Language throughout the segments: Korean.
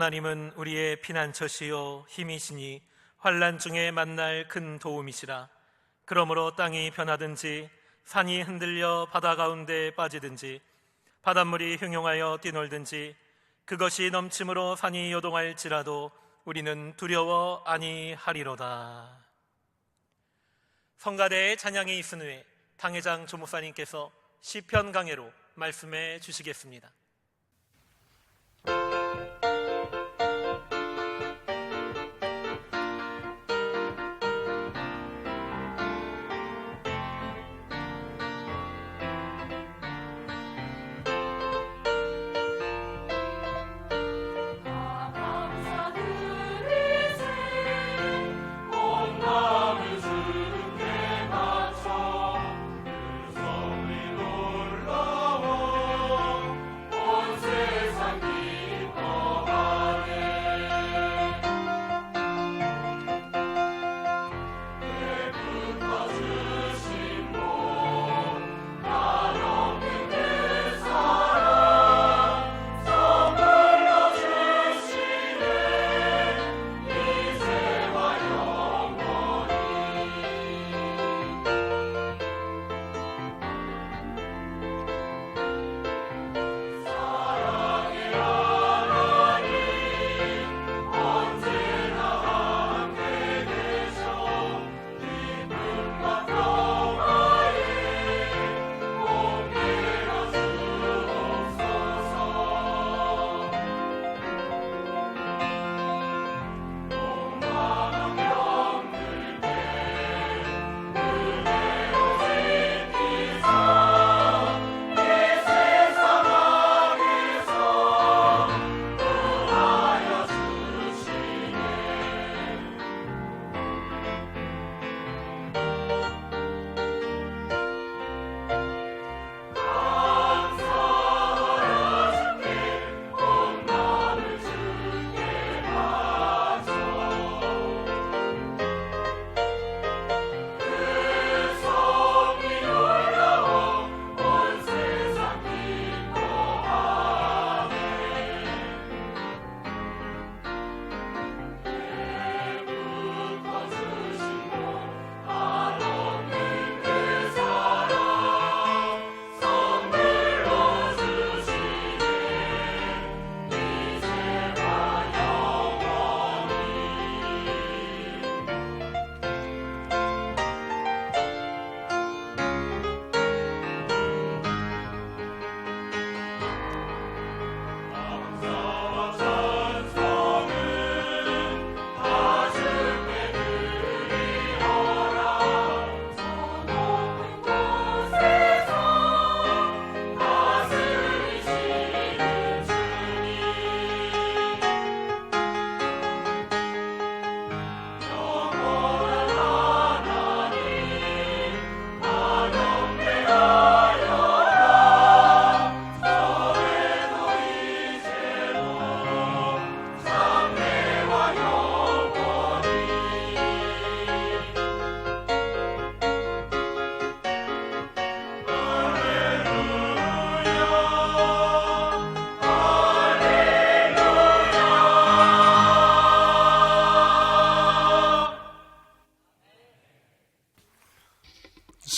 하나님은 우리의 피난처시요 힘이시니 환난 중에 만날 큰 도움이시라. 그러므로 땅이 변하든지 산이 흔들려 바다 가운데 빠지든지 바닷물이 흥용하여 뛰놀든지 그것이 넘침으로 산이 요동할지라도 우리는 두려워 아니하리로다. 성가대의 찬양이 있은 후에 당회장 조목사님께서 시편 강해로 말씀해 주시겠습니다.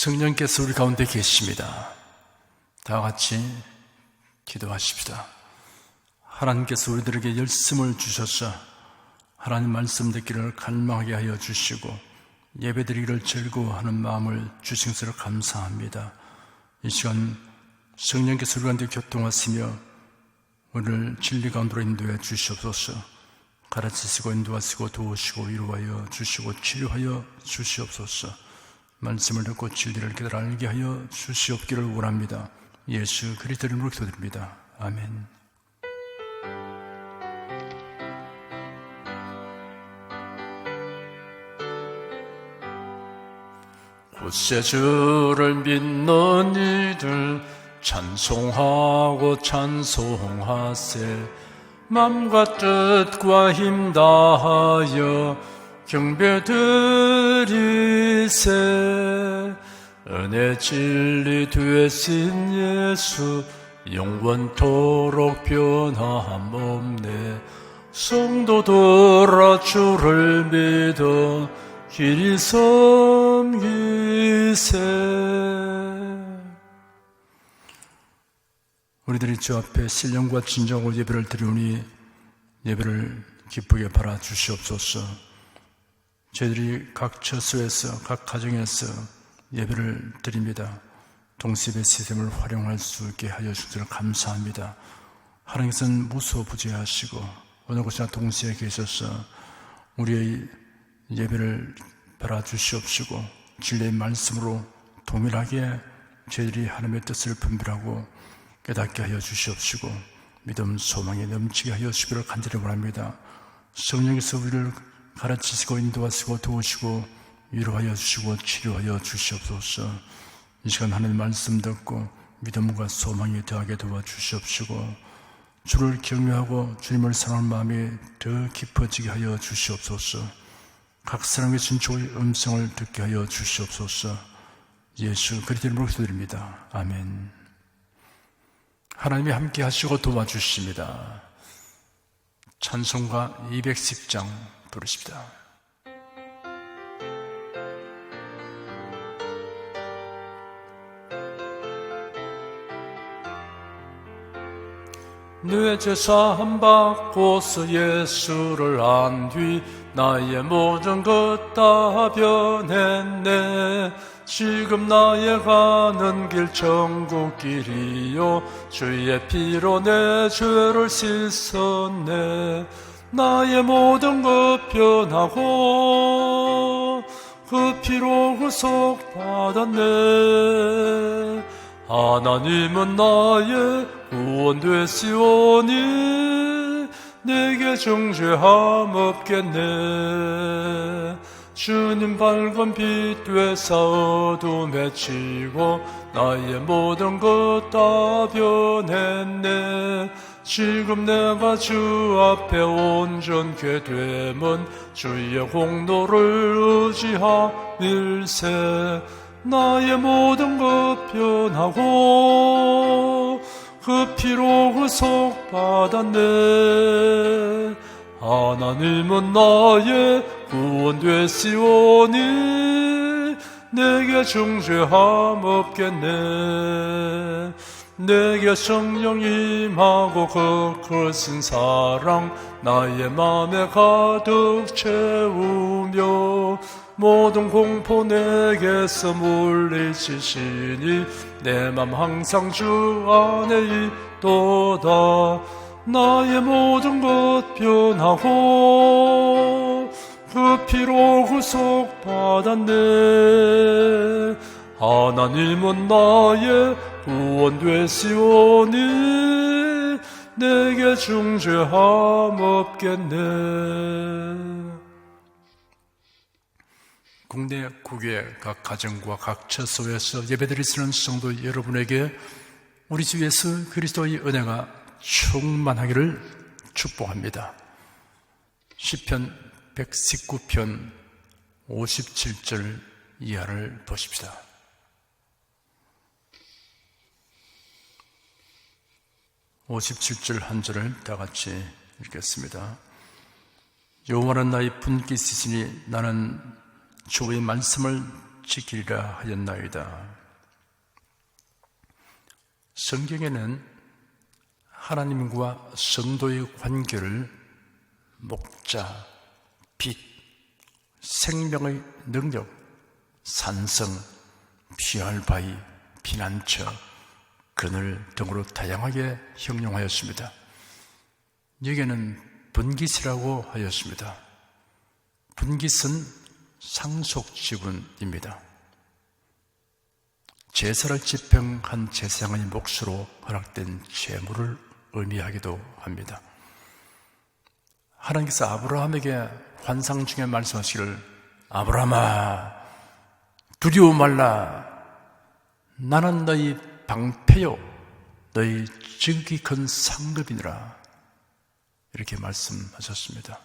성령께서 우리 가운데 계십니다. 다 같이 기도하십시다. 하나님께서 우리들에게 열심을 주셔서 하나님 말씀 듣기를 갈망하게 하여 주시고 예배드리기를 즐거워하는 마음을 주신 것을 감사합니다. 이 시간 성령께서 우리 가운데 교통하시며 오늘 진리 가운데로 인도해 주시옵소서. 가르치시고 인도하시고 도우시고 위로하여 주시고 치료하여 주시옵소서. 말씀을 듣고 진리를 깨달아 알게 하여 주시옵기를 원합니다. 예수 그리스도 이름으로 기도드립니다. 아멘. 굳세 주를 믿는 이들 찬송하고 찬송하세. 맘과 뜻과 힘 다하여 경배드리세. 은혜 진리 되신 예수 영원토록 변함없네. 성도들아 주를 믿어 길이 섬기세. 우리들이 주 앞에 신령과 진정으로 예배를 드리오니 예배를 기쁘게 바라 주시옵소서. 저희들이 각 처소에서 각 가정에서 예배를 드립니다. 동시예배 시스템을 활용할 수 있게 하여 주셔서 감사합니다. 하나님께서는 무소부재하시고 어느 곳이나 동시에 계셔서 우리의 예배를 바라 주시옵시고 진리의 말씀으로 동일하게 저희들이 하나님의 뜻을 분별하고 깨닫게 하여 주시옵시고 믿음 소망에 넘치게 하여 주시기를 간절히 원합니다. 성령께서 우리를 가르치시고 인도하시고 도우시고 위로하여 주시고 치료하여 주시옵소서. 이 시간 하나님의 말씀 듣고 믿음과 소망이 더하게 도와주시옵시고 주를 경외하고 주님을 사랑하는 마음이 더 깊어지게 하여 주시옵소서. 각 사람의 진초의 음성을 듣게 하여 주시옵소서. 예수 그리스도의 이름으로 기도드립니다. 아멘. 하나님이 함께 하시고 도와주십니다. 찬송가 210장 부르십니다. 내 제사함 받고서 예수를 안 뒤 나의 모든 것 다 변했네. 지금 나의 가는 길 천국 길이요 주의 피로 내 죄를 씻었네. 나의 모든 것 변하고 그 피로 구속 받았네. 하나님은 나의 구원 되시오니 내게 정죄함 없겠네. 주님 밝은 빛 되사 어둠에 치고 나의 모든 것 다 변했네. 지금 내가 주 앞에 온전케 되면 주의 공로를 의지하밀세. 나의 모든 것 변하고 그 피로 구속 받았네. 하나님은 나의 구원 되시오니 내게 정죄함 없겠네. 내게 성령 임하고 그 크신 사랑 나의 맘에 가득 채우며 모든 공포 내게서 물리치시니 내 맘 항상 주 안에 있도다. 나의 모든 것 변하고 그 피로 구속 받았네. 하나님은 나의 구원 되시오니 내게 중죄함 없겠네. 국내 국외 각 가정과 각 처소에서 예배드리시는 성도 여러분에게 우리 주 예수 그리스도의 은혜가 충만하기를 축복합니다. 시편 119편 57절 이하를 보십시다. (57절) 한 절을 다 같이 읽겠습니다. 여호와는 나의 분깃이시니 나는 주의 말씀을 지키리라 하였나이다. 성경에는 하나님과 성도의 관계를 목자, 빛, 생명의 능력, 산성, 피할 바위, 피난처, 그늘 등으로 다양하게 형용하였습니다. 여기에는 분깃이라고 하였습니다. 분깃은 상속지분입니다. 제사를 집행한 제사장의 몫으로 허락된 재물을 의미하기도 합니다. 하나님께서 아브라함에게 환상 중에 말씀하시기를 아브라함아 두려워 말라. 나는 너희 방패요 너희 지극히 큰 상급이니라 이렇게 말씀하셨습니다.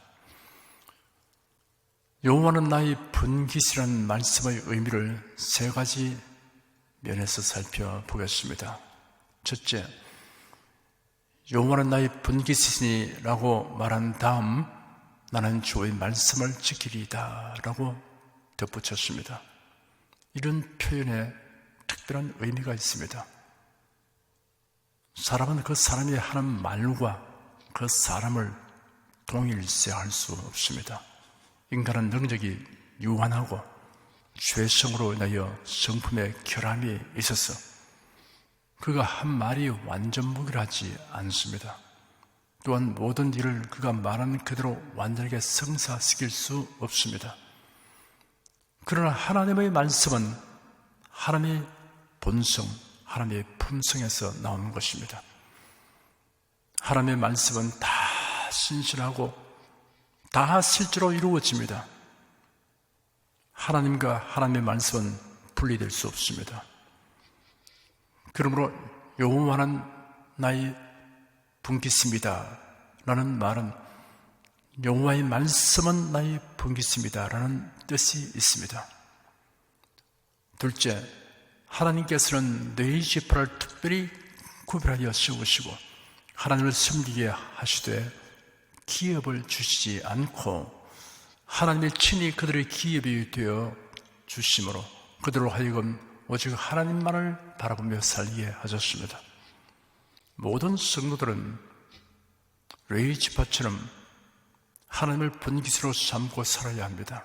여호와는 나의 분깃이라는 말씀의 의미를 세 가지 면에서 살펴보겠습니다. 첫째, 여호와는 나의 분깃이시니라고 말한 다음 나는 주의 말씀을 지키리이다 라고 덧붙였습니다. 이런 표현에 특별한 의미가 있습니다. 사람은 그 사람이 하는 말과 그 사람을 동일시할 수 없습니다. 인간은 능력이 유한하고 죄성으로 인하여 성품의 결함이 있어서 그가 한 말이 완전 무결하지 않습니다. 또한 모든 일을 그가 말하는 그대로 완전하게 성사시킬 수 없습니다. 그러나 하나님의 말씀은 하나님의 본성, 하나님의 품성에서 나오는 것입니다. 하나님의 말씀은 다 신실하고 다 실제로 이루어집니다. 하나님과 하나님의 말씀은 분리될 수 없습니다. 그러므로 여호와는 나의 분깃입니다 라는 말은 여호와의 말씀은 나의 분깃입니다 라는 뜻이 있습니다. 둘째, 하나님께서는 네 지파를 특별히 구별하여 세우시고 하나님을 섬기게 하시되 기업을 주시지 않고 하나님의 친히 그들의 기업이 되어 주심으로 그들로 하여금 오직 하나님만을 바라보며 살게 하셨습니다. 모든 성도들은 레위 지파처럼 하나님을 본깃으로 삼고 살아야 합니다.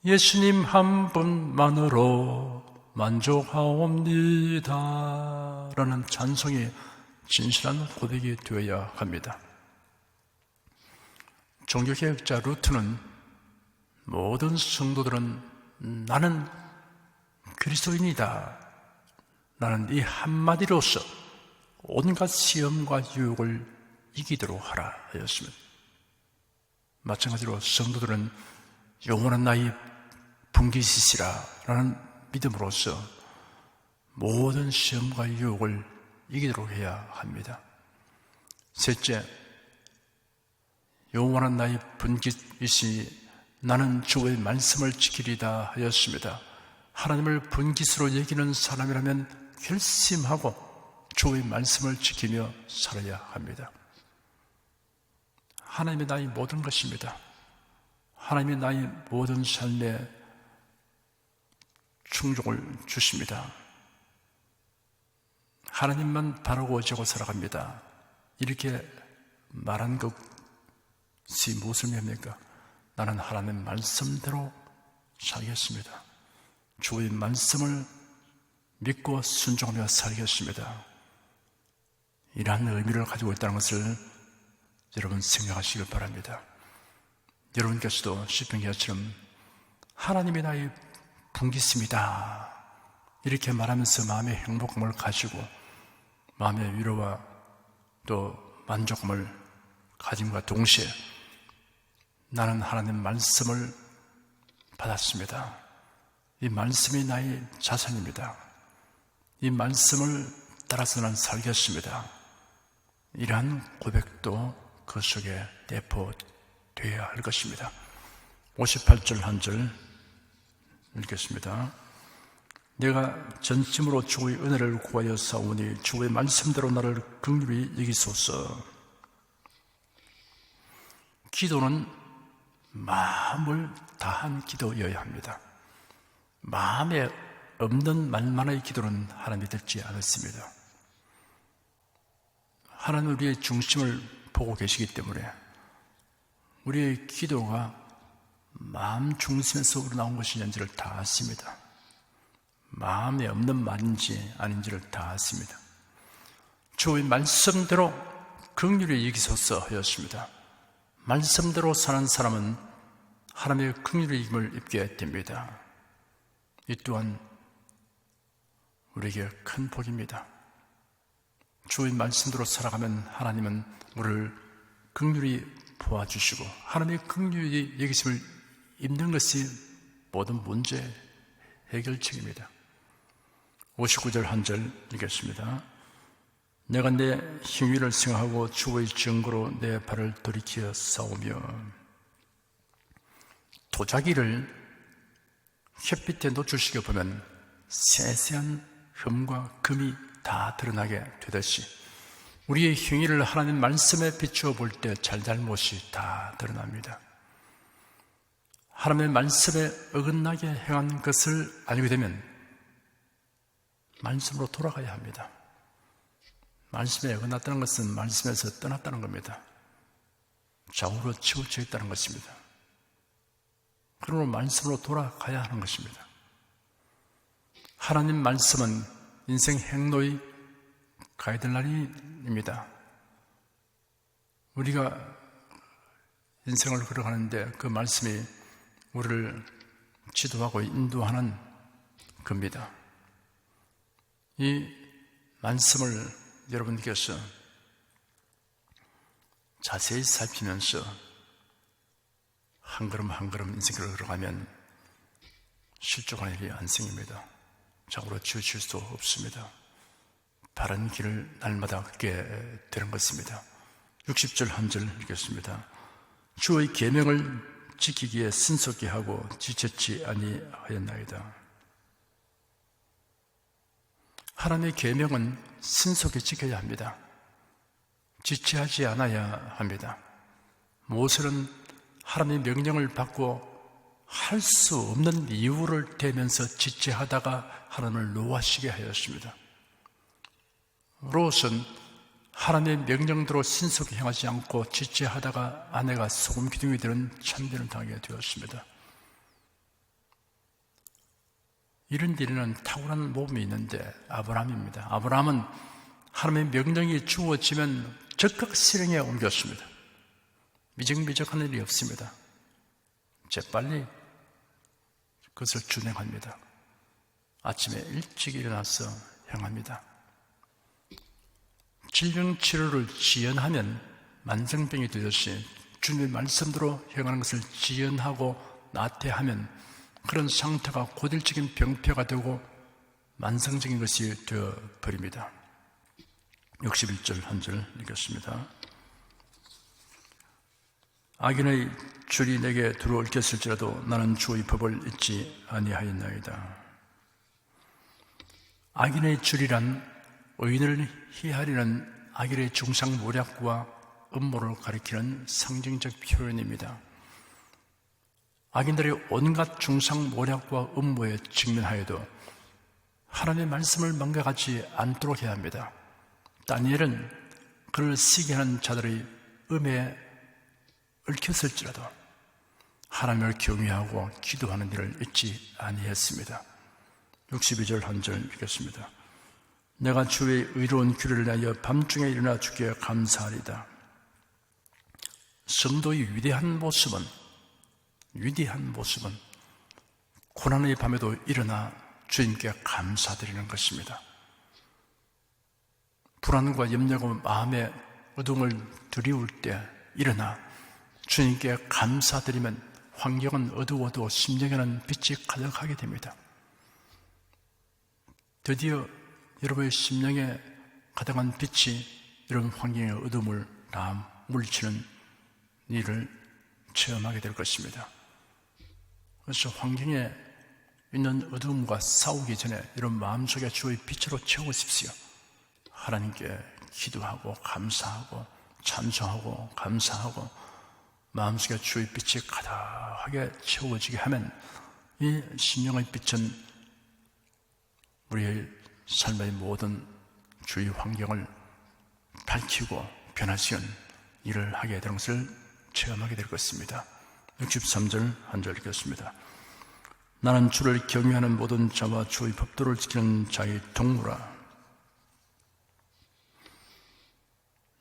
예수님 한 분만으로 만족하옵니다 라는 찬송이 진실한 고백이 되어야 합니다. 종교개혁자 루트는 모든 성도들은 나는 그리스도인이다 라는 이 한마디로서 온갖 시험과 유혹을 이기도록 하라 하였습니다. 마찬가지로 성도들은 영원한 나의 분깃이시라 라는 믿음으로써 모든 시험과 유혹을 이기도록 해야 합니다. 셋째, 영원한 나의 분깃이시 나는 주의 말씀을 지키리다 하였습니다. 하나님을 분깃으로 여기는 사람이라면 결심하고 주의 말씀을 지키며 살아야 합니다. 하나님이 나의 모든 것입니다. 하나님이 나의 모든 삶에 충족을 주십니다. 하나님만 바라고 오지고 살아갑니다. 이렇게 말한 것이 무엇을 의미합니까? 나는 하나님 말씀대로 살겠습니다. 주의 말씀을 믿고 순종하며 살겠습니다. 이러한 의미를 가지고 있다는 것을 여러분 생각하시길 바랍니다. 여러분께서도 시편 기자처럼 하나님이 나의 분깃입니다 이렇게 말하면서 마음의 행복감을 가지고 마음의 위로와 또 만족감을 가짐과 동시에 나는 하나님 말씀을 받았습니다. 이 말씀이 나의 자산입니다. 이 말씀을 따라서 나는 살겠습니다. 이러한 고백도 그 속에 내포되어야 할 것입니다. 58절 한 절 읽겠습니다. 내가 전심으로 주의 은혜를 구하여 싸우니 주의 말씀대로 나를 긍휼히 여기소서. 기도는 마음을 다한 기도여야 합니다. 마음에 없는 말만의 기도는 하나님이 듣지 않았습니다. 하나님은 우리의 중심을 보고 계시기 때문에 우리의 기도가 마음 중심에서 우러나온 것이냐를 다 아십니다. 마음에 없는 말인지 아닌지를 다 아십니다. 주의 말씀대로 긍휼히 여기소서 하였습니다. 말씀대로 사는 사람은 하나님의 긍휼의 힘을 입게 됩니다. 이 또한 우리에게 큰 복입니다. 주의 말씀대로 살아가면 하나님은 우리를 긍휼히 보아주시고 하나님의 긍휼히 여기심을 입는 것이 모든 문제 해결책입니다. 59절 한 절 읽겠습니다. 내가 내 행위를 생각하고 주의 증거로 내 발을 돌이켜 싸우며 도자기를 햇빛에 노출시켜 보면 세세한 흠과 금이 다 드러나게 되듯이 우리의 행위를 하나님 말씀에 비추어 볼 때 잘잘못이 다 드러납니다. 하나님의 말씀에 어긋나게 행한 것을 알게 되면 말씀으로 돌아가야 합니다. 말씀에 어긋났다는 것은 말씀에서 떠났다는 겁니다. 좌우로 치우쳐 있다는 것입니다. 그러므로 말씀으로 돌아가야 하는 것입니다. 하나님 말씀은 인생 행로의 가이드라인입니다. 우리가 인생을 걸어가는데 그 말씀이 우리를 지도하고 인도하는 겁니다. 이 말씀을 여러분께서 자세히 살피면서 한 걸음 한 걸음 인생을 걸어가면 실족한 일이 안 생깁니다. 좌우로 치우칠 수 없습니다. 바른 길을 날마다 걷게 되는 것입니다. 60절 한 절 읽겠습니다. 주의 계명을 지키기에 신속히 하고 지체치 아니하였나이다. 하나님의 계명은 신속히 지켜야 합니다. 지체하지 않아야 합니다. 모세는 하나님의 명령을 받고 할 수 없는 이유를 대면서 지체하다가 하나님을 노하시게 하였습니다. 롯은 하나님의 명령대로 신속히 행하지 않고 지체하다가 아내가 소금 기둥이 되는 참변을 당하게 되었습니다. 이런 일에는 탁월한 모범이 있는데 아브라함입니다. 아브라함은 하나님의 명령이 주어지면 즉각 실행에 옮겼습니다. 미적미적한 일이 없습니다. 재빨리 그것을 준행합니다. 아침에 일찍 일어나서 행합니다. 질병 치료를 지연하면 만성병이 되듯이 주님의 말씀대로 행하는 것을 지연하고 나태하면 그런 상태가 고질적인 병폐가 되고 만성적인 것이 되어버립니다. 61절 한 절 읽겠습니다. 악인의 줄이 내게 들어올겠을지라도 나는 주의 법을 잊지 아니하였나이다. 악인의 줄이란 의인을 희하리는 악인의 중상모략과 음모를 가리키는 상징적 표현입니다. 악인들의 온갖 중상모략과 음모에 직면하여도 하나님의 말씀을 망각하지 않도록 해야 합니다. 다니엘은 그를 시기하는 자들의 음에 얽혔을지라도 하나님을 경외하고 기도하는 일을 잊지 아니했습니다. 62절 한 절 읽겠습니다. 내가 주의 의로운 규례를 위하여 밤중에 일어나 주께 감사하리다. 성도의 위대한 모습은 고난의 밤에도 일어나 주님께 감사드리는 것입니다. 불안과 염려가 마음의 어둠을 드리울 때 일어나 주님께 감사드리면 환경은 어두워도 심령에는 빛이 가득하게 됩니다. 드디어 여러분의 심령에 가득한 빛이 이런 환경의 어둠을 다 물리치는 일을 체험하게 될 것입니다. 그래서 환경에 있는 어둠과 싸우기 전에 이런 마음속에 주의 빛으로 채우십시오. 하나님께 기도하고 감사하고 찬송하고 감사하고 마음속에 주의 빛이 가득하게 채워지게 하면 이 심령의 빛은 우리의 삶의 모든 주위 환경을 밝히고 변화시키는 일을 하게 되는 것을 체험하게 될 것입니다. 63절 한 절 읽겠습니다. 나는 주를 경외하는 모든 자와 주의 법도를 지키는 자의 동무라.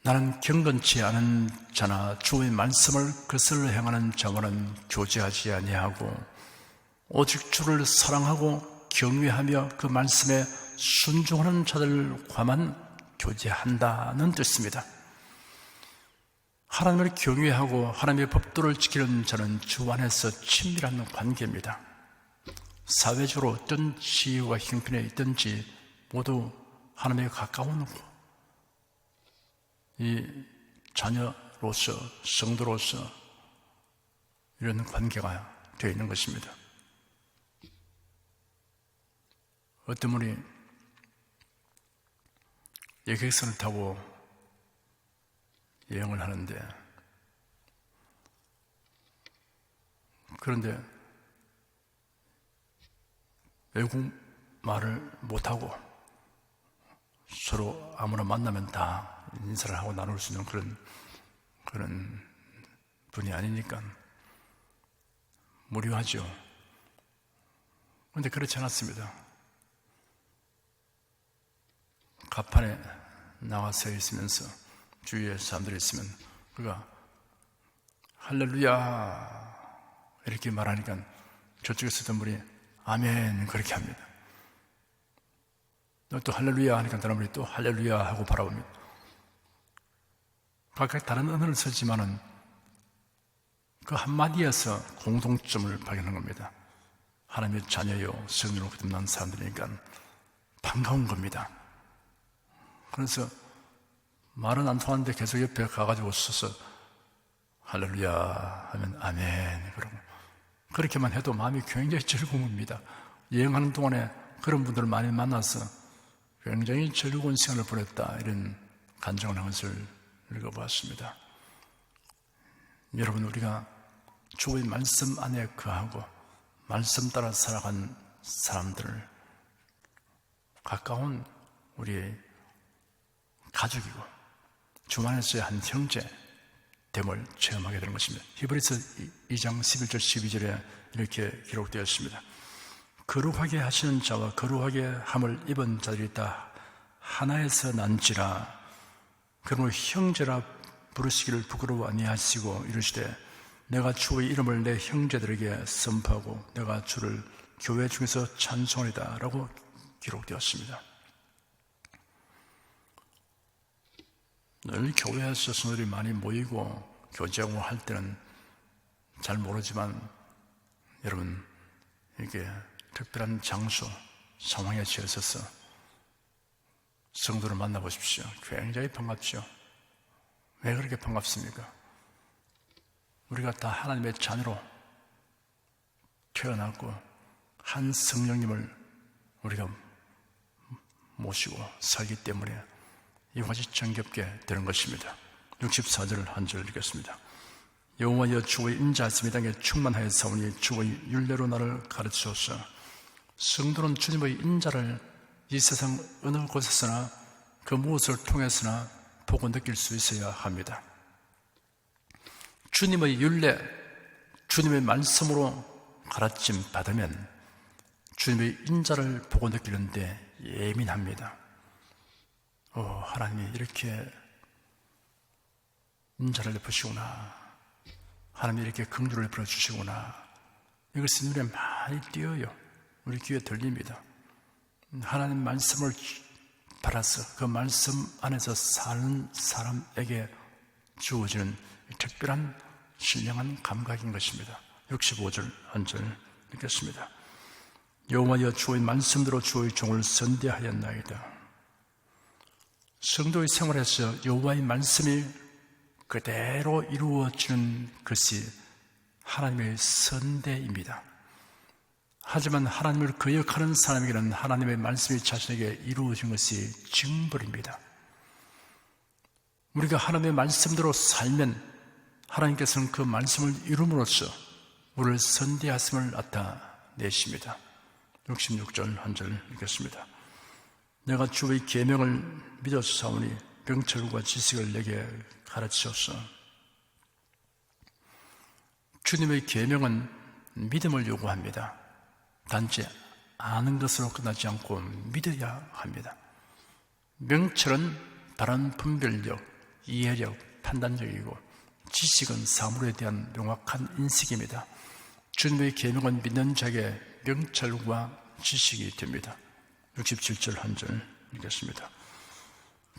나는 경건치 않은 자나 주의 말씀을 거슬러 행하는 자와는 교제하지 아니하고 오직 주를 사랑하고 경외하며 그 말씀에 순종하는 자들과만 교제한다는 뜻입니다. 하나님을 경외하고 하나님의 법도를 지키는 자는 주 안에서 친밀한 관계입니다. 사회적으로 어떤 지위와 형편에 있든지 모두 하나님에 가까운 이 자녀로서 성도로서 이런 관계가 되어 있는 것입니다. 어떤 분이 여객선을 타고 여행을 하는데, 그런데 외국 말을 못하고 서로 아무나 만나면 다 인사를 하고 나눌 수 있는 그런 분이 아니니까 무료하죠. 그런데 그렇지 않았습니다. 가판에 나와 서 있으면서 주위에 사람들이 있으면 그가 할렐루야 이렇게 말하니까 저쪽에 있던 분이 아멘 그렇게 합니다. 또 할렐루야 하니까 다른 분이 또 할렐루야 하고 바라봅니다. 각각 다른 언어를 쓰지만은 그 한마디에서 공통점을 발견한 겁니다. 하나님의 자녀요 성령으로 거듭난 사람들이니까 반가운 겁니다. 그래서 말은 안 통하는데 계속 옆에 가가지고 서서 할렐루야 하면 아멘 그러고 그렇게만 해도 마음이 굉장히 즐거웁니다. 여행하는 동안에 그런 분들을 많이 만나서 굉장히 즐거운 시간을 보냈다 이런 간증을 한 것을 읽어보았습니다. 여러분, 우리가 주의 말씀 안에 거하고 말씀 따라 살아간 사람들을 가까운 우리의 가족이고 주 안에서의 한 형제 됨을 체험하게 되는 것입니다. 히브리서 2장 11절 12절에 이렇게 기록되었습니다. 거룩하게 하시는 자와 거룩하게 함을 입은 자들이 다 하나에서 난지라. 그러므로 형제라 부르시기를 부끄러워 아니하시고 이르시되 내가 주의 이름을 내 형제들에게 선포하고 내가 주를 교회 중에서 찬송하리다 라고 기록되었습니다. 늘 교회에서 성도들이 많이 모이고 교제하고 할 때는 잘 모르지만 여러분, 이게 특별한 장소, 상황에 처해서 성도를 만나보십시오. 굉장히 반갑죠. 왜 그렇게 반갑습니까? 우리가 다 하나님의 자녀로 태어났고 한 성령님을 우리가 모시고 살기 때문에 이와 같이 정겹게 되는 것입니다. 64절 한 절 읽겠습니다. 여호와여 주의 인자하심이 이 땅에 충만하여 사오니 주의 율례로 나를 가르치소서. 성도는 주님의 인자를 이 세상 어느 곳에서나 그 무엇을 통해서나 보고 느낄 수 있어야 합니다. 주님의 율례, 주님의 말씀으로 가르침 받으면 주님의 인자를 보고 느끼는데 예민합니다. 하나님이 이렇게 인자를 베푸시구나, 하나님이 이렇게 긍휼을 베풀어 주시구나, 이것이 눈에 많이 띄어요. 우리 귀에 들립니다. 하나님 말씀을 받아서 그 말씀 안에서 사는 사람에게 주어지는 특별한 신령한 감각인 것입니다. 65절 한 절 읽겠습니다. 여호와여 주의 말씀대로 주의 종을 선대하였나이다. 성도의 생활에서 여호와의 말씀이 그대로 이루어지는 것이 하나님의 선대입니다. 하지만 하나님을 거역하는 사람에게는 하나님의 말씀이 자신에게 이루어진 것이 징벌입니다. 우리가 하나님의 말씀대로 살면 하나님께서는 그 말씀을 이룸으로써 우리를 선대하심을 나타내십니다. 66절 한 절 읽겠습니다. 내가 주의 계명을 믿어서 사오니 명철과 지식을 내게 가르치소서. 주님의 계명은 믿음을 요구합니다. 단지 아는 것으로 끝나지 않고 믿어야 합니다. 명철은 바른 분별력, 이해력, 판단력이고 지식은 사물에 대한 명확한 인식입니다. 주님의 계명은 믿는 자에게 명철과 지식이 됩니다. 67절 한 절 읽겠습니다.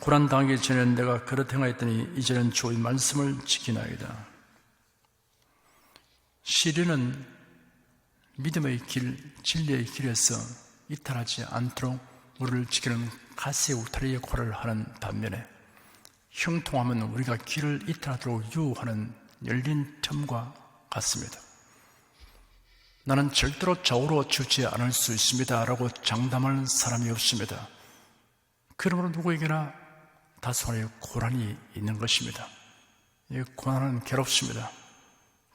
고난 당하기 전에는 내가 그릇 행하였더니 이제는 주의 말씀을 지키나이다. 시련은 믿음의 길, 진리의 길에서 이탈하지 않도록 우리를 지키는 가시의 울타리 역할을 하는 반면에 형통함은 우리가 길을 이탈하도록 유혹하는 열린 틈과 같습니다. 나는 절대로 좌우로 치우지 않을 수 있습니다 라고 장담하는 사람이 없습니다. 그러므로 누구에게나 다소간의 고난이 있는 것입니다. 이 고난은 괴롭습니다.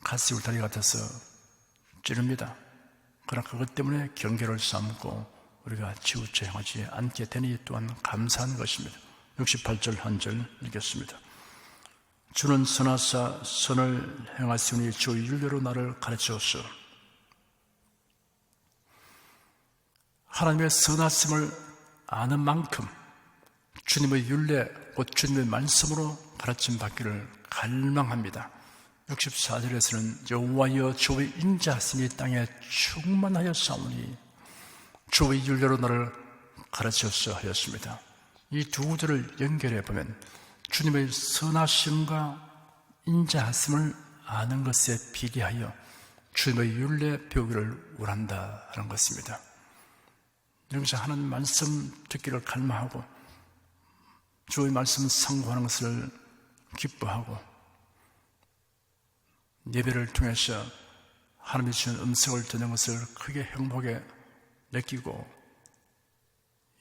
가시 울타리 같아서 찌릅니다. 그러나 그것 때문에 경계를 삼고 우리가 치우쳐 행하지 않게 되니 또한 감사한 것입니다. 68절 한 절 읽겠습니다. 주는 선하사 선을 행하시니 주 율례로 나를 가르치옵소서. 하나님의 선하심을 아는 만큼 주님의 율례, 곧 주님의 말씀으로 가르침 받기를 갈망합니다. 64절에서는 여호와여 주의 인자하심이 땅에 충만하여 싸우니 주의 율례로 나를 가르치소서 하였습니다. 이 두 구절을 연결해 보면 주님의 선하심과 인자하심을 아는 것에 비례하여 주님의 율례 배우기를 원한다 하는 것입니다. 여기서 하나님 말씀 듣기를 갈망하고 주의 말씀 상고하는 것을 기뻐하고 예배를 통해서 하나님이 주신 음성을 듣는 것을 크게 행복에 느끼고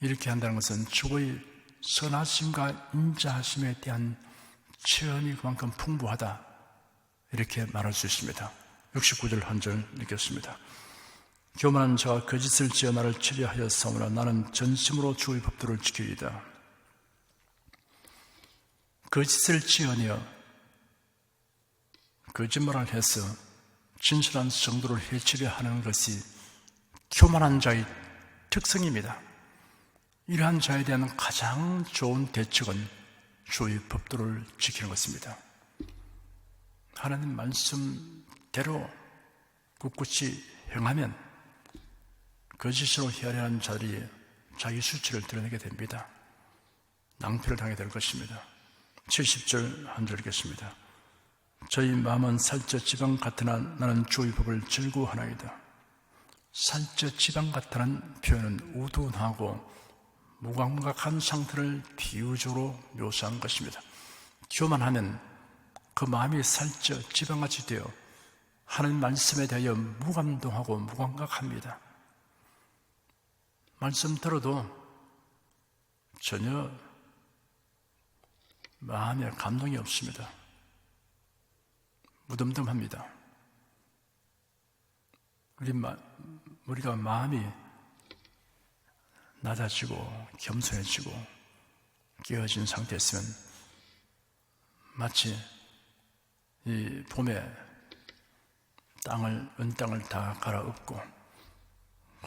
이렇게 한다는 것은 주의 선하심과 인자하심에 대한 체험이 그만큼 풍부하다 이렇게 말할 수 있습니다. 69절 한 절 읽겠습니다. 교만한 자가 거짓을 지어 나를 치려하여 싸우나 나는 전심으로 주의 법도를 지키리이다. 거짓을 지어내어 거짓말을 해서 진실한 성도를 해치려 하는 것이 교만한 자의 특성입니다. 이러한 자에 대한 가장 좋은 대책은 주의 법도를 지키는 것입니다. 하나님 말씀대로 꿋꿋이 행하면 거짓으로 헤아려 하는 자들이 자기 수치를 드러내게 됩니다. 낭패를 당하게 될 것입니다. 70절 한 절 읽겠습니다. 저희 마음은 살쪄 지방 같으나 나는 주의 법을 즐거워하나이다. 살쪄 지방 같다는 표현은 우둔하고 무감각한 상태를 비유적으로 묘사한 것입니다. 교만하면 그 마음이 살쪄 지방같이 되어 하나님 말씀에 대하여 무감동하고 무감각합니다. 말씀 들어도 전혀 마음에 감동이 없습니다. 무덤덤합니다. 우리가 마음이 낮아지고 겸손해지고 깨어진 상태였으면 마치 이 봄에 은땅을 다 갈아엎고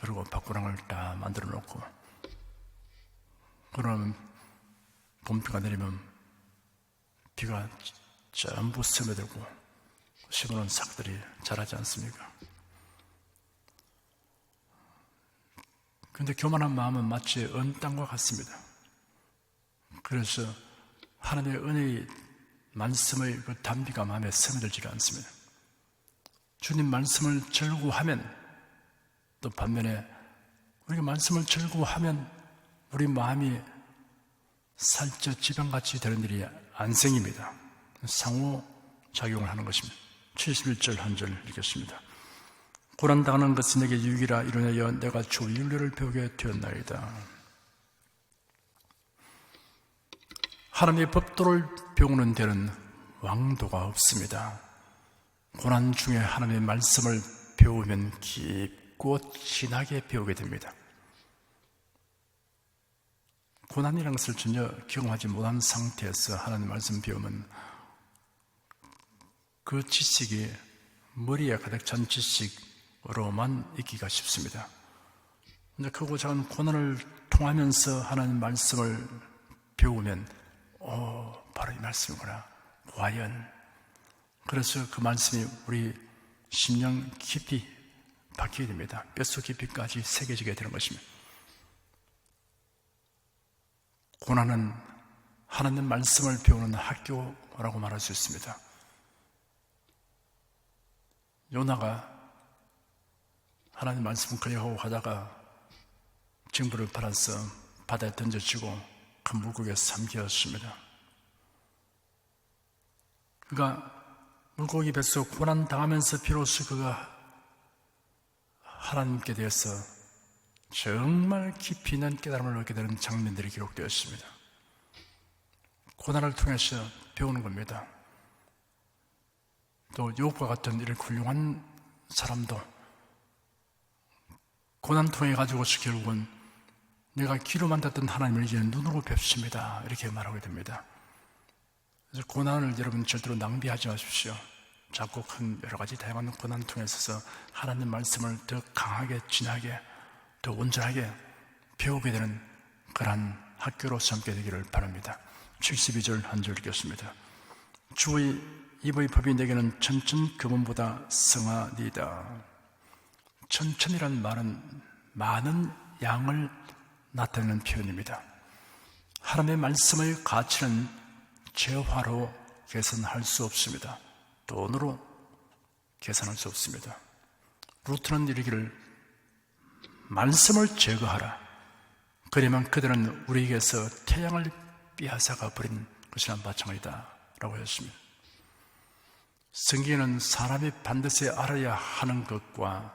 그리고 밭구랑을 다 만들어 놓고 그러면 봄비가 내리면 비가 전부 스며들고 심어놓은 싹들이 자라지 않습니까? 그런데 교만한 마음은 마치 은땅과 같습니다. 그래서 하나님의 은혜의 말씀의 그 단비가 마음에 스며들지가 않습니다. 주님 말씀을 즐거워하면 또 반면에 우리가 말씀을 즐거워하면 우리 마음이 살쪄 지방같이 되는 일이 안 생깁니다. 상호작용을 하는 것입니다. 71절 한 절 읽겠습니다. 고난당하는 것은 내게 유익이라 이르내어 내가 주 율례를 배우게 되었나이다. 하나님의 법도를 배우는 데는 왕도가 없습니다. 고난 중에 하나님의 말씀을 배우면 깊고 진하게 배우게 됩니다. 고난이라는 것을 전혀 경험하지 못한 상태에서 하나님 말씀 배우면 그 지식이 머리에 가득 찬 지식으로만 있기가 쉽습니다. 근데 크고 작은 고난을 통하면서 하나님 말씀을 배우면 바로 이 말씀이구나. 과연. 그래서 그 말씀이 우리 심령 깊이 박히게 됩니다. 뼛속 깊이까지 새겨지게 되는 것입니다. 고난은 하나님 말씀을 배우는 학교라고 말할 수 있습니다. 요나가 하나님 말씀을 거역하고 하다가 징벌을 받아서 바다에 던져지고 큰 물고기에 삼켰습니다. 그가 물고기 뱃속 고난 당하면서 비로소 그가 하나님께 대해서 정말 깊이 있는 깨달음을 얻게 되는 장면들이 기록되었습니다. 고난을 통해서 배우는 겁니다. 또 욥과 같은 이런 훌륭한 사람도 고난 통해 가지고서 결국은 내가 귀로만 듣던 하나님을 이제 눈으로 뵙습니다, 이렇게 말하게 됩니다. 그래서 고난을 여러분 절대로 낭비하지 마십시오. 작고 큰 여러 가지 다양한 고난 통해 있어서 하나님 말씀을 더 강하게, 진하게, 더 온전하게 배우게 되는 그러한 학교로 삼게 되기를 바랍니다. 72절 한 절 읽겠습니다. 주의 입의 법이 내게는 천천 금은보다 성하니이다. 천천이란 말은 많은 양을 나타내는 표현입니다. 하나님의 말씀의 가치는 재화로 계산할 수 없습니다. 돈으로 계산할 수 없습니다. 루트는 이르기를 말씀을 제거하라. 그러면 그들은 우리에게서 태양을 빼앗아가 버린 것이나 마찬가지다 라고 했습니다. 성경에는 사람이 반드시 알아야 하는 것과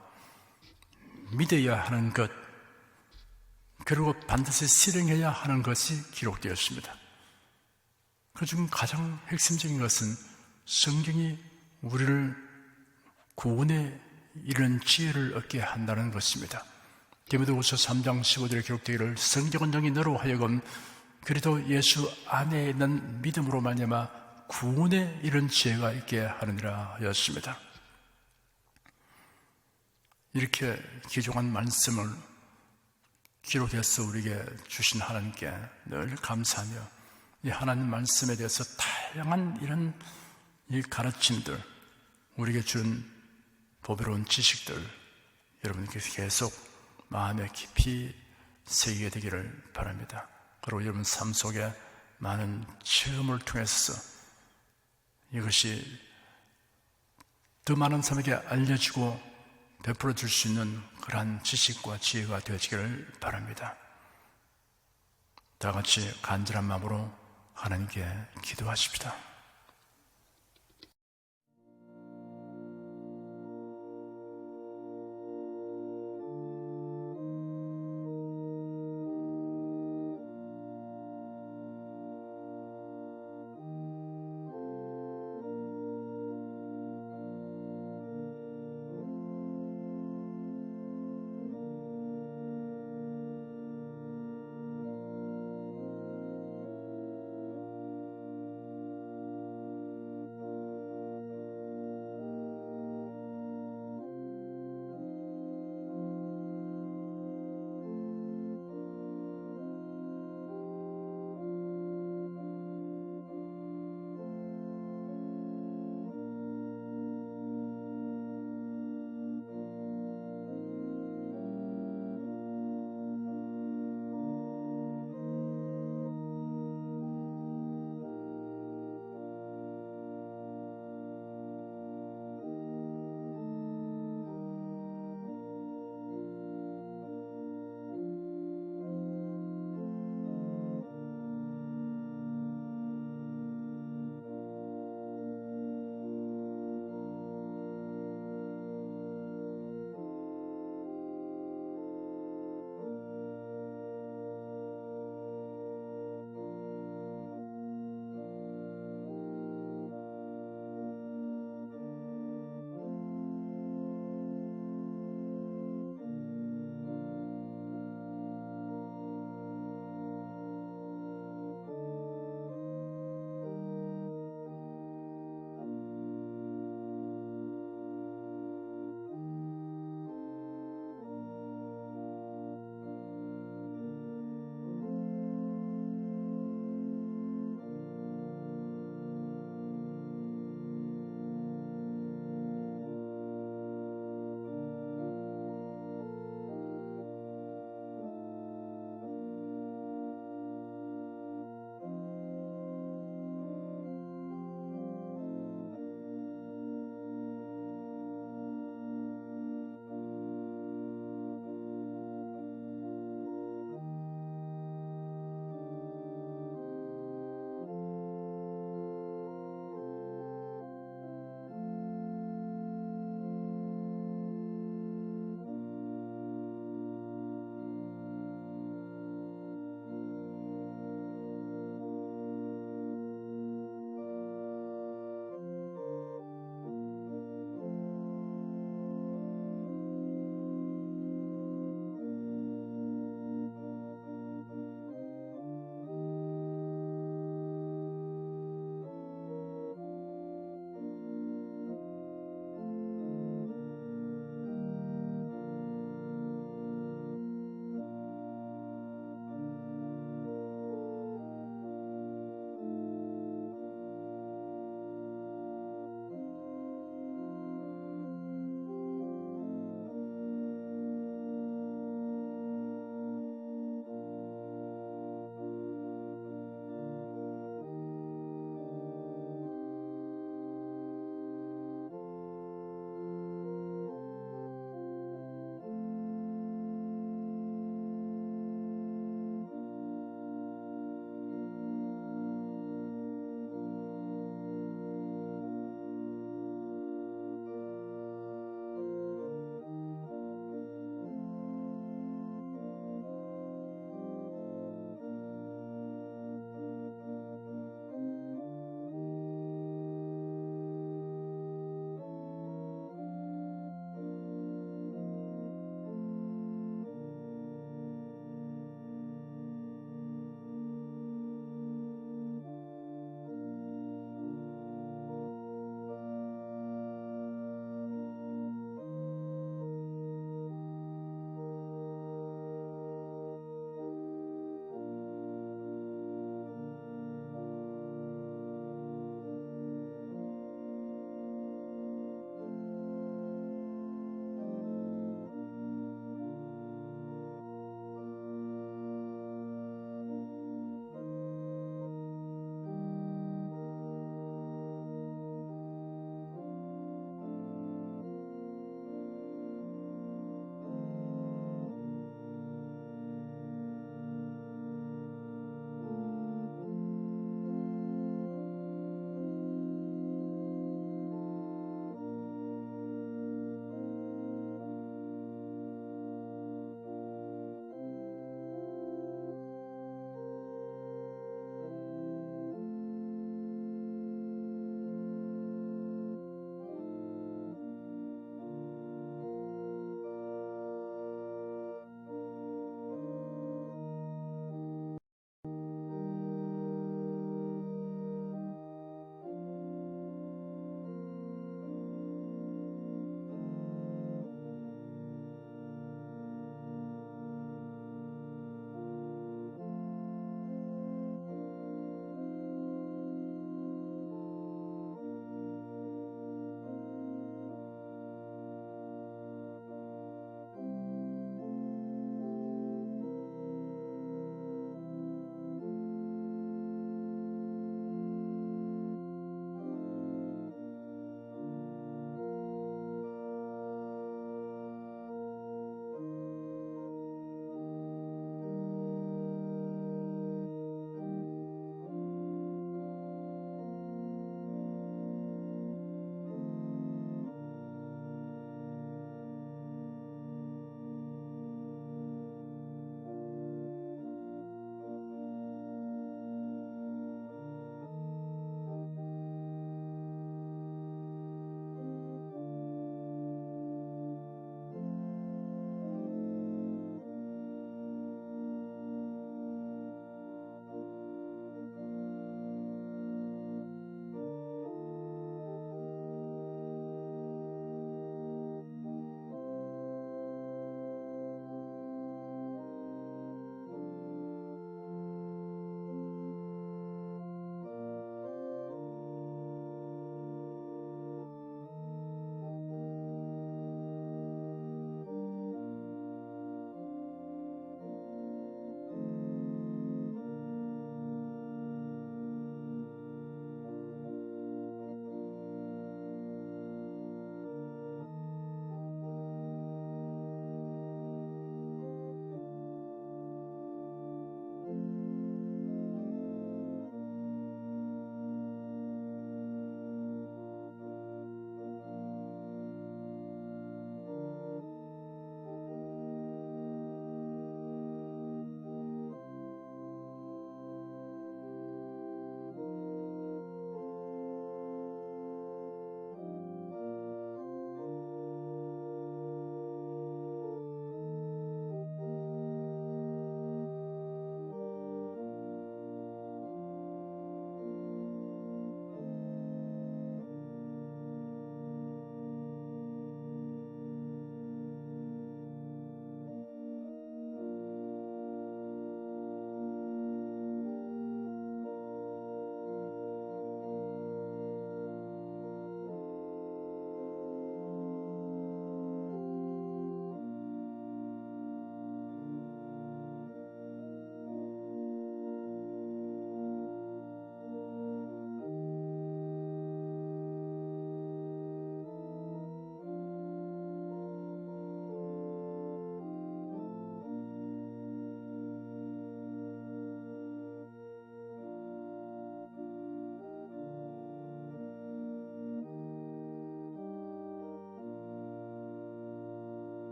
믿어야 하는 것, 그리고 반드시 실행해야 하는 것이 기록되었습니다. 그중 가장 핵심적인 것은 성경이 우리를 구원에 이르는 지혜를 얻게 한다는 것입니다. 디모데후서 3장 15절에 기록되기를 성경은 영이 너로 하여금 그리도 예수 안에 있는 믿음으로 말미암아 구원에 이른 지혜가 있게 하느니라 하였습니다. 이렇게 귀중한 말씀을 기록해서 우리에게 주신 하나님께 늘 감사하며 이 하나님 말씀에 대해서 다양한 이런 이 가르침들, 우리에게 준 보배로운 지식들 여러분께 계속 마음에 깊이 새기게 되기를 바랍니다. 그리고 여러분 삶 속에 많은 체험을 통해서 이것이 더 많은 사람에게 알려지고 베풀어 줄 수 있는 그러한 지식과 지혜가 되어지기를 바랍니다. 다 같이 간절한 마음으로 하나님께 기도하십시다.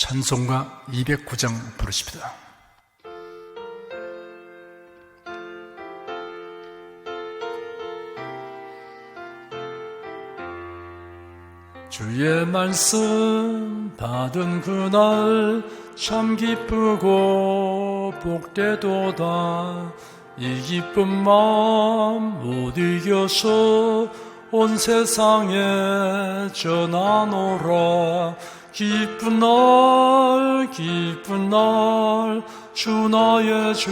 찬송가 209장 부르십니다. 주의 말씀 받은 그날 참 기쁘고 복되도다. 이 기쁜 마음 못 이겨서 온 세상에 전하노라. 기쁜 날 주 나의 죄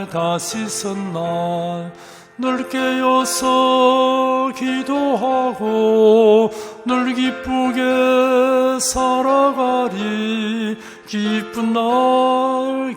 다 씻은 날 늘 깨어서 기도하고 늘 기쁘게 살아가리. 기쁜 날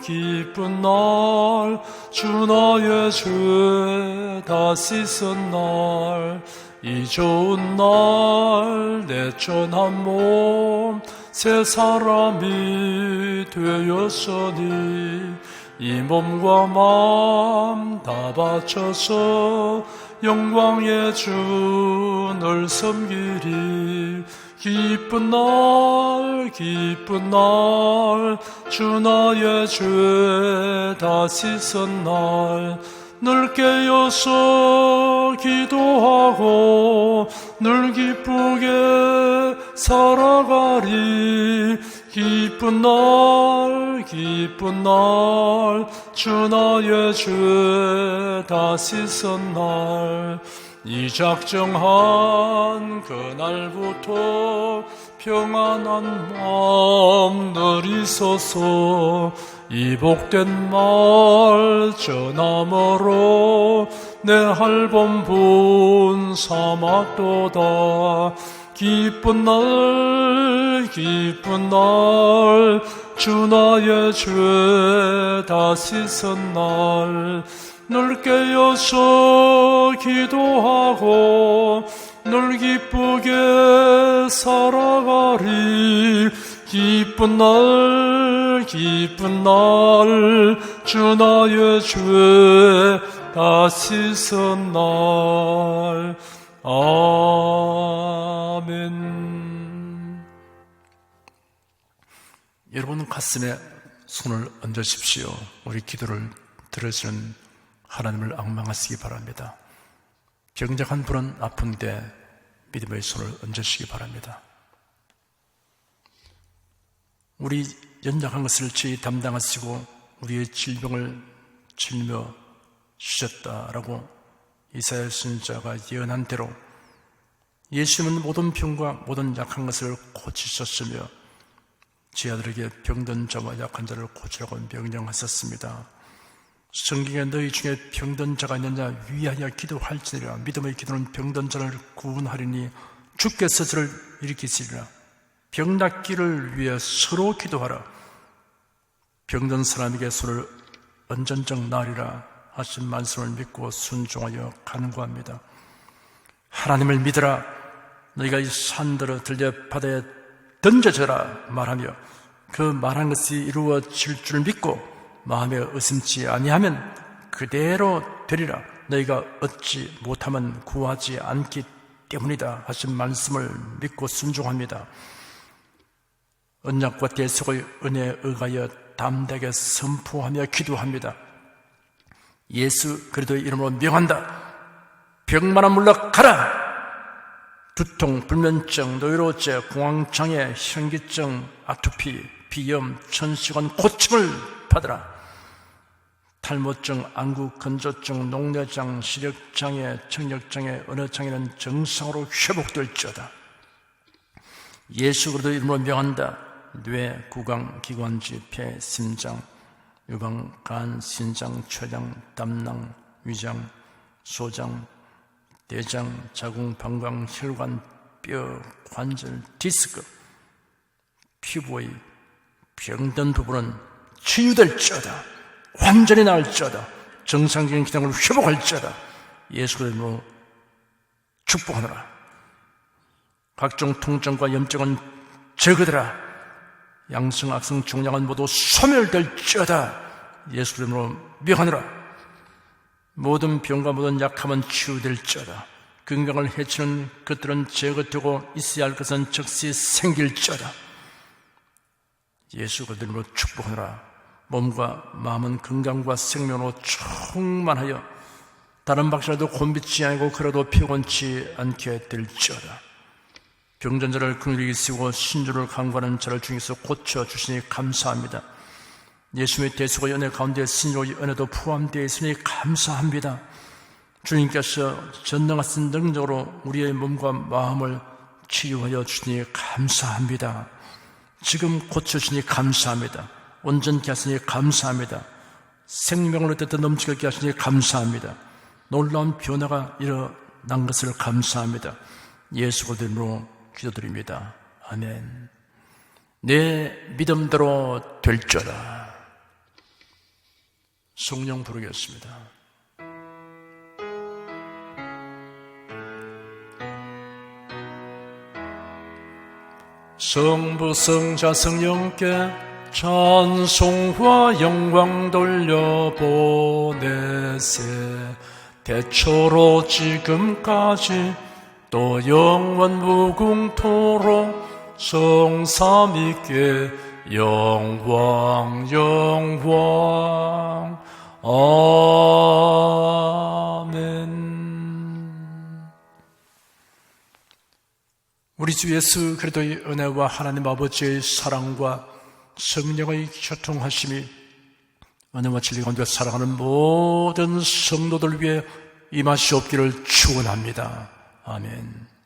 주 나의 죄 다 씻은 날 이 좋은 날 내 천한 몸 새 사람이 되었으니 이 몸과 마음 다 바쳐서 영광의 주를 섬기리. 기쁜 날 주 나의 죄 다 씻은 날 늘 깨어서 기도하고 늘 기쁘게 살아가리. 기쁜 날 주 나의 죄 다 씻은 날 이 작정한 그날부터 평안한 마음 늘 있어서 이 복된 말 전함으로 내 할범분 삼았도다. 기쁜 날 주 나의 죄 다 씻은 날 늘 깨어서 기도하고 늘 기쁘게 살아가리. 기쁜 날 주 나의 죄 다 씻은 날. 아멘. 여러분 가슴에 손을 얹으십시오. 우리 기도를 들으시는 하나님을 앙망하시기 바랍니다. 병작한 분은 아픈데 믿음의 손을 얹으시기 바랍니다. 우리 연약한 것을 저희 담당하시고 우리의 질병을 짊어 주셨다라고 이사야 선지자가 예언한 대로 예수님은 모든 병과 모든 약한 것을 고치셨으며 제 아들에게 병든 자와 약한 자를 고치라고 명령하셨습니다. 성경에 너희 중에 병든 자가 있느냐 위하여 기도할지니라. 믿음의 기도는 병든 자를 구원하리니 주께서 저를 일으키시리라. 병 낫기를 위해 서로 기도하라. 병든 사람에게 손을 언전적 나으리라 하신 말씀을 믿고 순종하여 간구합니다. 하나님을 믿으라. 너희가 이 산들을 들려 바다에 던져져라 말하며 그 말한 것이 이루어질 줄 믿고 마음에 의심치 아니하면 그대로 되리라. 너희가 얻지 못하면 구하지 않기 때문이다 하신 말씀을 믿고 순종합니다. 언약과 대속의 은혜에 의하여 담대하게 선포하며 기도합니다. 예수 그리스도의 이름으로 명한다. 병만아 물러가라. 두통, 불면증, 노이로제, 공황장애, 현기증, 아토피, 비염, 천식원 고침을 받으라. 탈모증, 안구, 건조증, 녹내장, 시력장애, 청력장애, 언어장애는 정상으로 회복될지어다. 예수 그리스도 이름으로 명한다. 뇌, 구강, 기관지, 폐, 심장, 유방, 간, 신장, 췌장, 담낭, 위장, 소장, 대장, 자궁, 방광, 혈관, 뼈, 관절, 디스크, 피부의 병든 부분은 치유될지어다. 완전히 나을지어다. 정상적인 기능을 회복할지어다. 예수 그리스도로 축복하노라. 각종 통증과 염증은 제거되라. 양성, 악성, 종양은 모두 소멸될지어다. 예수 그리스도로 명하노라. 모든 병과 모든 약함은 치유될지어다. 건강을 해치는 것들은 제거되고 있어야 할 것은 즉시 생길지어다. 예수 그리스도로 축복하노라. 몸과 마음은 건강과 생명으로 충만하여 다른 박사라도 곤비지 아니고 그래도 피곤치 않게 될지어다. 병든 자를 긍휼히 여기시고 신주를 강구하는 자를 주님께서 고쳐주시니 감사합니다. 예수님의 대수가 은혜 가운데 신주의 은혜도 포함되어 있으니 감사합니다. 주님께서 전능하신 능력으로 우리의 몸과 마음을 치유하여 주시니 감사합니다. 지금 고쳐주시니 감사합니다. 온전케 하시니 감사합니다. 생명을 어쨌든 넘치게 하시니 감사합니다. 놀라운 변화가 일어난 것을 감사합니다. 예수 그리스도로 기도드립니다. 아멘. 내 믿음대로 될지어다. 성령 부르겠습니다. 성부 성자 성령께 찬송과 영광 돌려보내세. 대초로 지금까지 또 영원 무궁토록 성삼위께 영광 영광. 아멘. 우리 주 예수 그리스도의 은혜와 하나님 아버지의 사랑과 성령의 교통하심이 은혜와 진리 가운데 살아가는 모든 성도들 위해 임하시옵기를 축원합니다. 아멘.